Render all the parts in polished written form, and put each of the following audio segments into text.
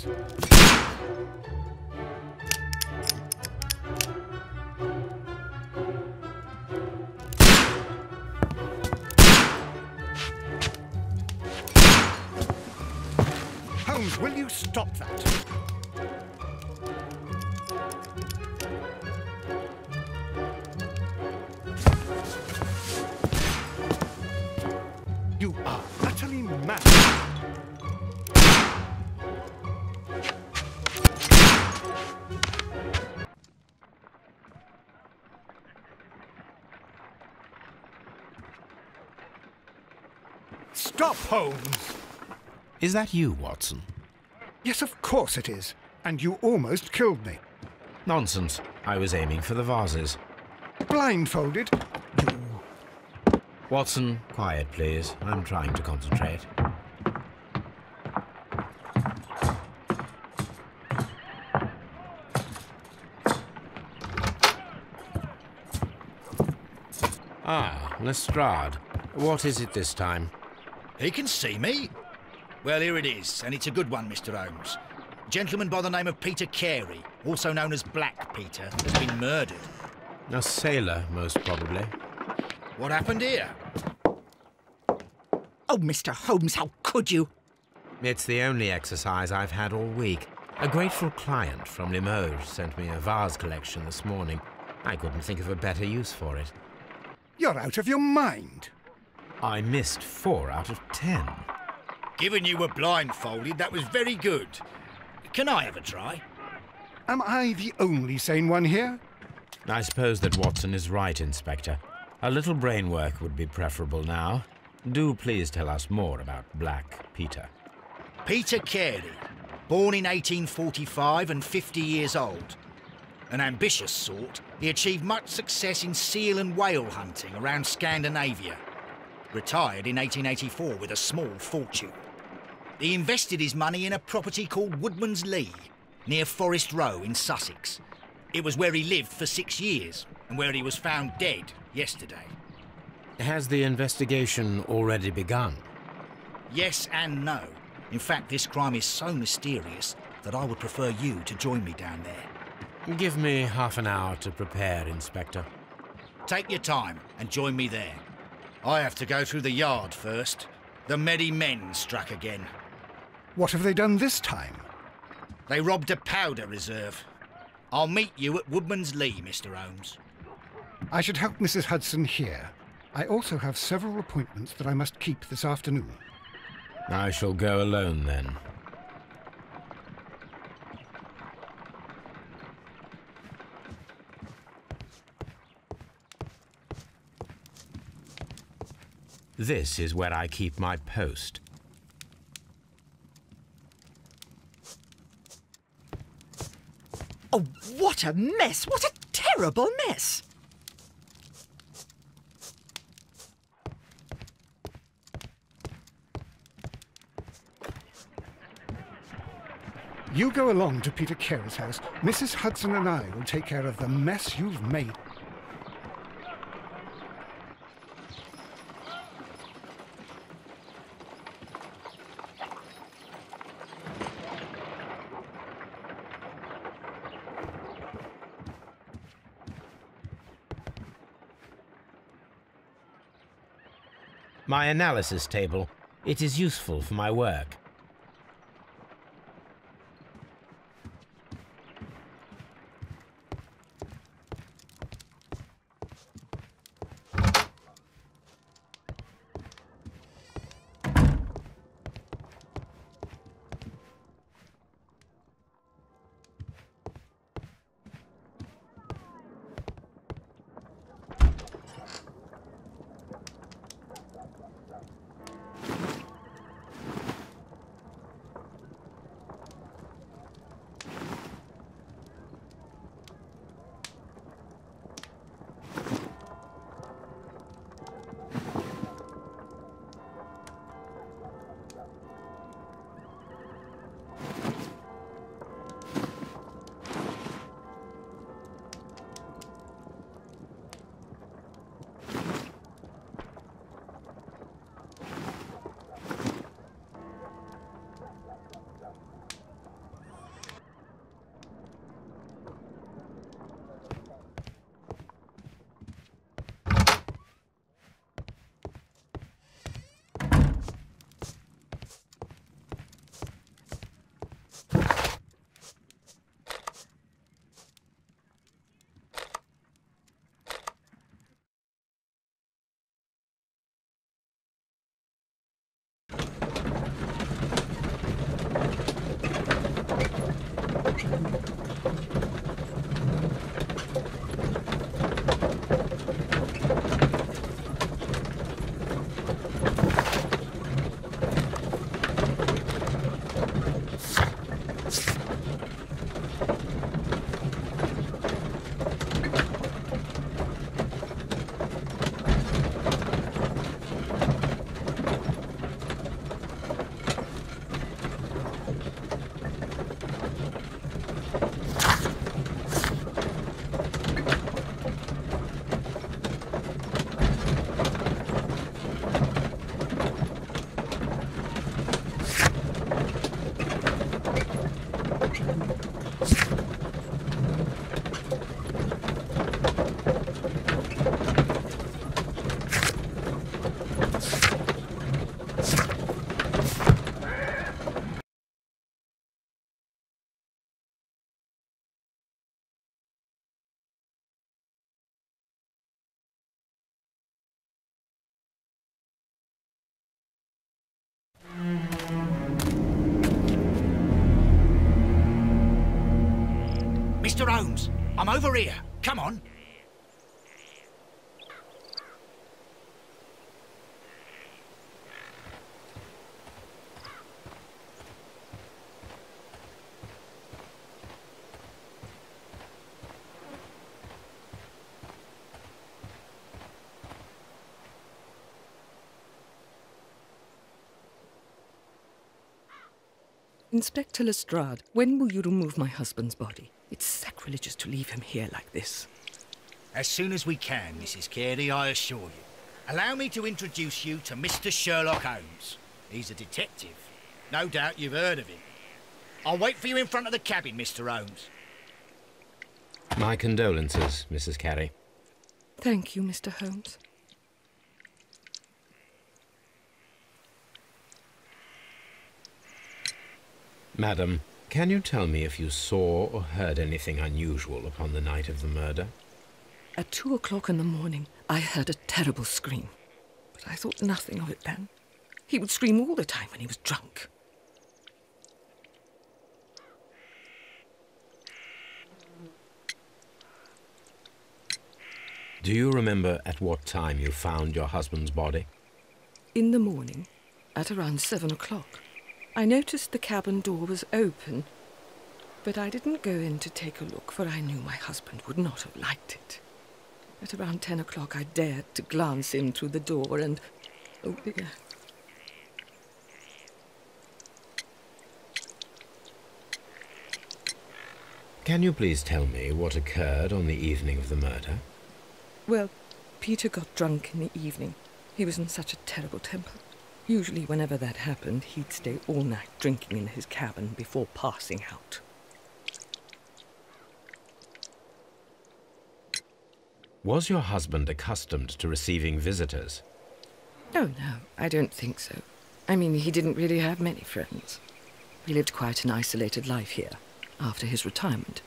Holmes. Holmes, will you stop that? You are utterly mad. Stop, Holmes! Is that you, Watson? Yes, of course it is. And you almost killed me. Nonsense. I was aiming for the vases. Blindfolded? Watson, quiet, please. I'm trying to concentrate. Ah, Lestrade. What is it this time? He can see me. Well, here it is, and it's a good one, Mr. Holmes. A gentleman by the name of Peter Carey, also known as Black Peter, has been murdered. A sailor, most probably. What happened here? Oh, Mr. Holmes, how could you? It's the only exercise I've had all week. A grateful client from Limoges sent me a vase collection this morning. I couldn't think of a better use for it. You're out of your mind. I missed 4 out of 10. Given you were blindfolded, that was very good. Can I have a try? Am I the only sane one here? I suppose that Watson is right, Inspector. A little brain work would be preferable now. Do please tell us more about Black Peter. Peter Carey, born in 1845 and 50 years old. An ambitious sort, he achieved much success in seal and whale hunting around Scandinavia. Retired in 1884 with a small fortune. He invested his money in a property called Woodman's Lee, near Forest Row in Sussex. It was where he lived for 6 years, and where he was found dead yesterday. Has the investigation already begun? Yes and no. In fact, this crime is so mysterious that I would prefer you to join me down there. Give me half an hour to prepare, Inspector. Take your time and join me there. I have to go through the yard first. The merry men struck again. What have they done this time? They robbed a powder reserve. I'll meet you at Woodman's Lee, Mr. Holmes. I should help Mrs. Hudson here. I also have several appointments that I must keep this afternoon. I shall go alone, then. This is where I keep my post. Oh, what a mess! What a terrible mess! You go along to Peter Carey's house. Mrs. Hudson and I will take care of the mess you've made. My analysis table. It is useful for my work. Holmes, I'm over here. Come on. Inspector Lestrade, when will you remove my husband's body? It's sacrilegious to leave him here like this. As soon as we can, Mrs. Carey, I assure you. Allow me to introduce you to Mr. Sherlock Holmes. He's a detective. No doubt you've heard of him. I'll wait for you in front of the cabin, Mr. Holmes. My condolences, Mrs. Carey. Thank you, Mr. Holmes. Madam, can you tell me if you saw or heard anything unusual upon the night of the murder? At 2 o'clock in the morning, I heard a terrible scream. But I thought nothing of it then. He would scream all the time when he was drunk. Do you remember at what time you found your husband's body? In the morning, at around 7 o'clock. I noticed the cabin door was open, but I didn't go in to take a look, for I knew my husband would not have liked it. At around 10 o'clock, I dared to glance in through the door and... oh dear. Can you please tell me what occurred on the evening of the murder? Well, Peter got drunk in the evening. He was in such a terrible temper. Usually, whenever that happened, he'd stay all night drinking in his cabin before passing out. Was your husband accustomed to receiving visitors? Oh, no, I don't think so. I mean, he didn't really have many friends. He lived quite an isolated life here, after his retirement.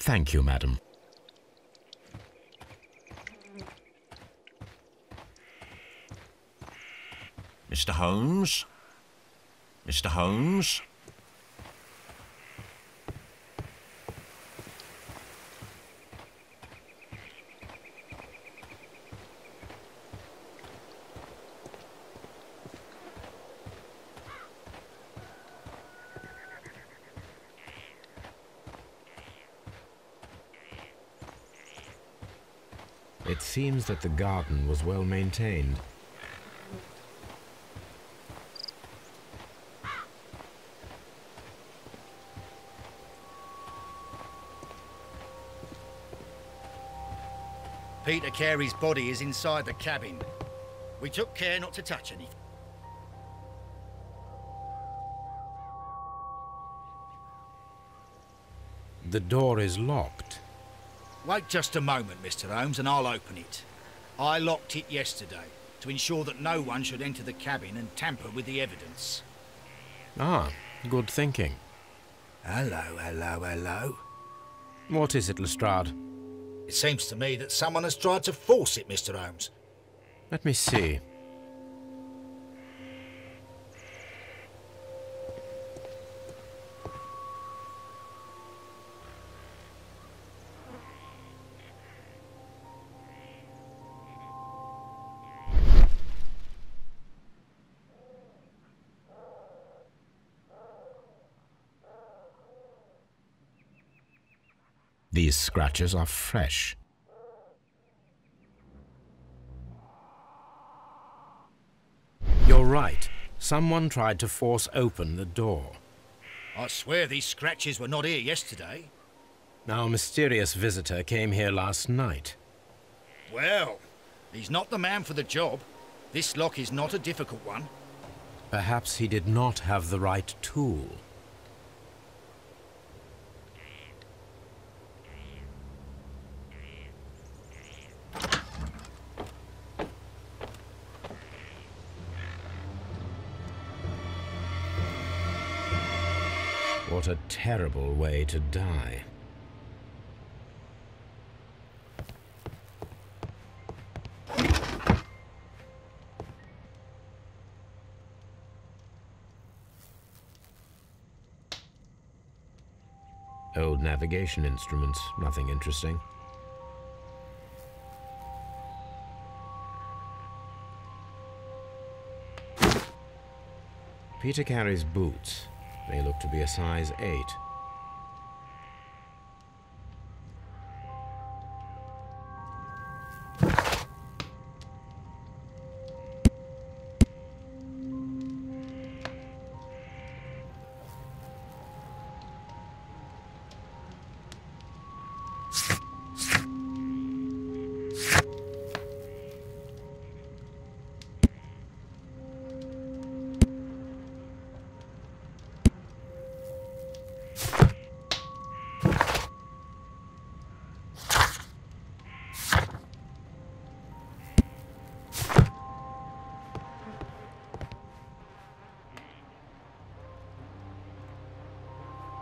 Thank you, madam. Mr. Holmes? Mr. Holmes? It seems that the garden was well maintained. Peter Carey's body is inside the cabin. We took care not to touch anything. The door is locked. Wait just a moment, Mr. Holmes, and I'll open it. I locked it yesterday to ensure that no one should enter the cabin and tamper with the evidence. Ah, good thinking. Hello, hello, hello. What is it, Lestrade? It seems to me that someone has tried to force it, Mr. Holmes. Let me see. These scratches are fresh. right. Someone tried to force open the door. I swear these scratches were not here yesterday. Our mysterious visitor came here last night. Well, he's not the man for the job. This lock is not a difficult one. Perhaps he did not have the right tool. What a terrible way to die. Old navigation instruments, nothing interesting. Peter Carey's boots. They look to be a size 8.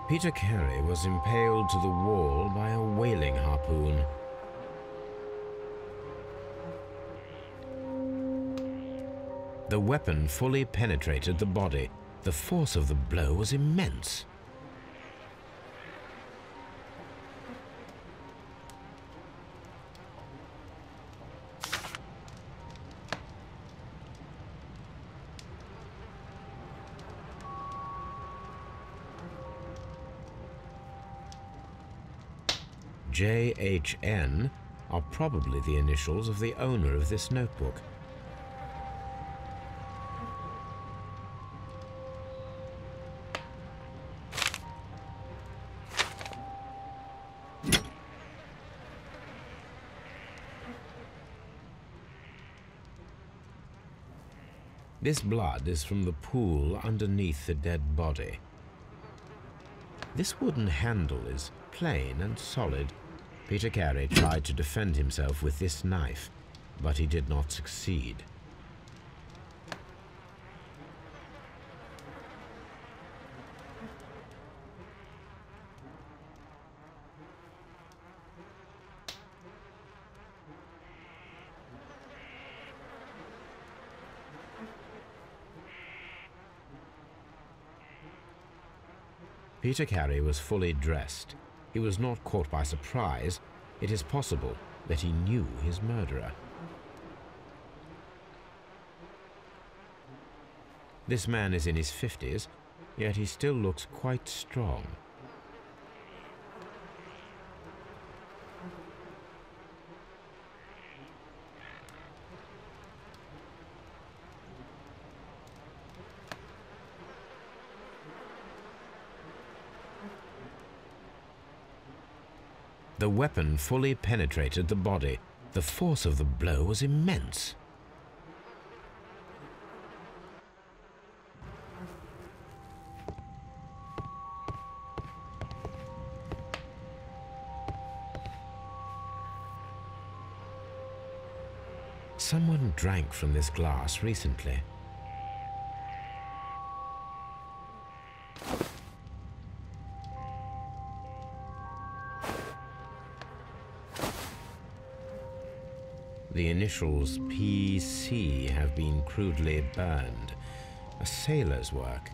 Peter Carey was impaled to the wall by a whaling harpoon. The weapon fully penetrated the body. The force of the blow was immense. JHN are probably the initials of the owner of this notebook. This blood is from the pool underneath the dead body. This wooden handle is plain and solid. Peter Carey tried to defend himself with this knife, but he did not succeed. Peter Carey was fully dressed. He was not caught by surprise. It is possible that he knew his murderer. This man is in his 50s, yet he still looks quite strong. The weapon fully penetrated the body. The force of the blow was immense. Someone drank from this glass recently. The initials PC have been crudely burned. A sailor's work.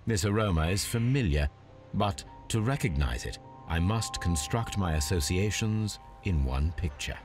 This aroma is familiar, but to recognize it, I must construct my associations in one picture.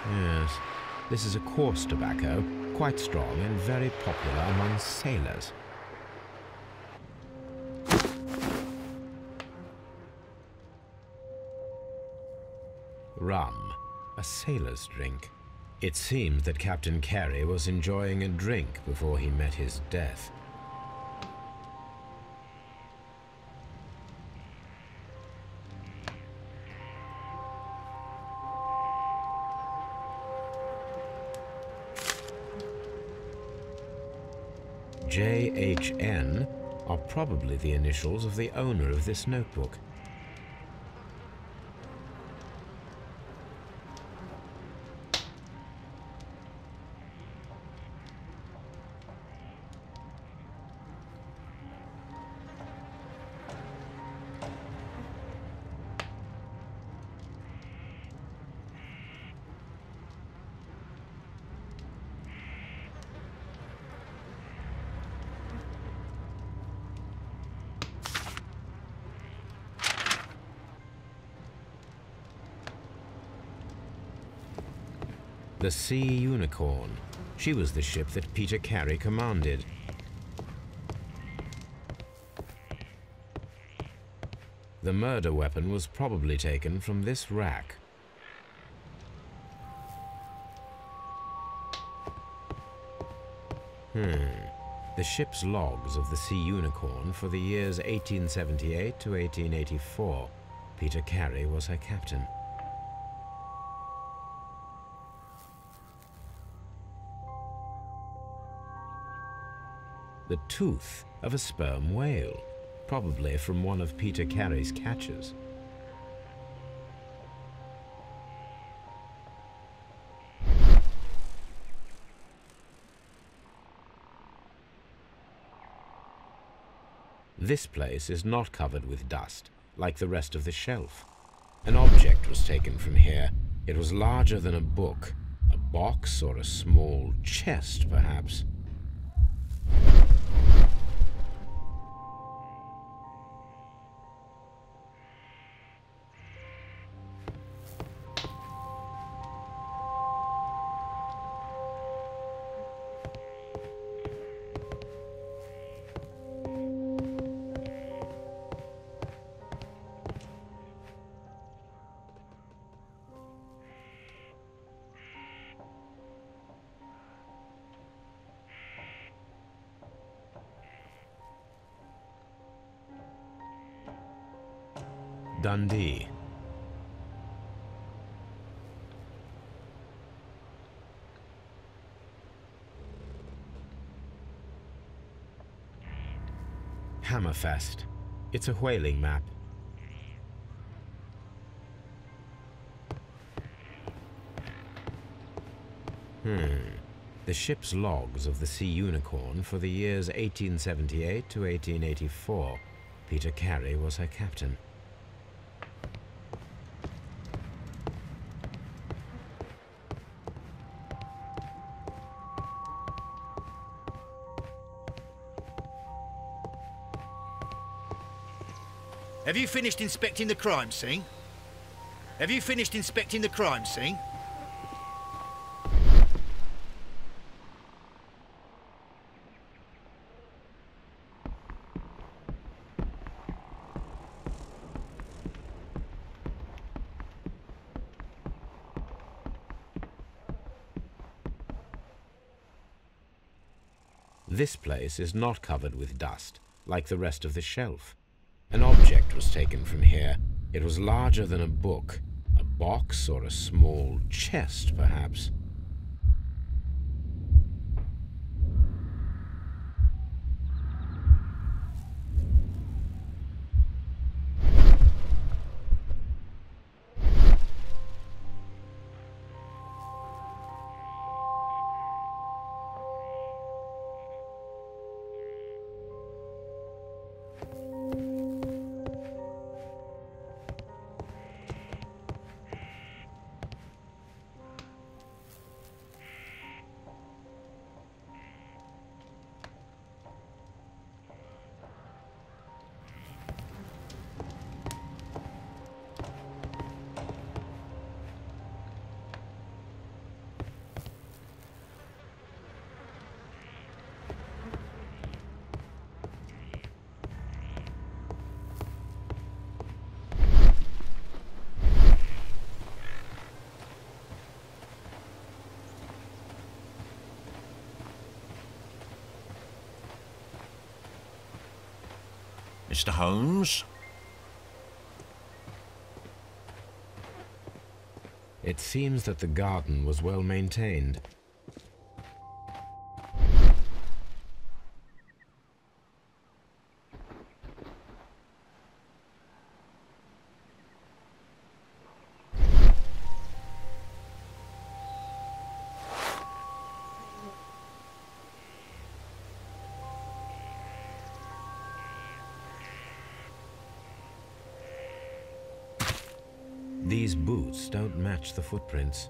Yes, this is a coarse tobacco, quite strong and very popular among sailors. Rum, a sailor's drink. It seemed that Captain Carey was enjoying a drink before he met his death. JHN are probably the initials of the owner of this notebook. The Sea Unicorn. She was the ship that Peter Carey commanded. The murder weapon was probably taken from this rack. The ship's logs of the Sea Unicorn for the years 1878 to 1884. Peter Carey was her captain. The tooth of a sperm whale, probably from one of Peter Carey's catches. This place is not covered with dust, like the rest of the shelf. An object was taken from here. It was larger than a book, a box or a small chest, perhaps. Dundee. Hammerfest. It's a whaling map. The ship's logs of the Sea Unicorn for the years 1878 to 1884. Peter Carey was her captain. Have you finished inspecting the crime scene? Have you finished inspecting the crime scene? This place is not covered with dust, like the rest of the shelf. An object was taken from here. It was larger than a book, a box or a small chest, perhaps. Mr. Holmes? It seems that the garden was well maintained. These boots don't match the footprints.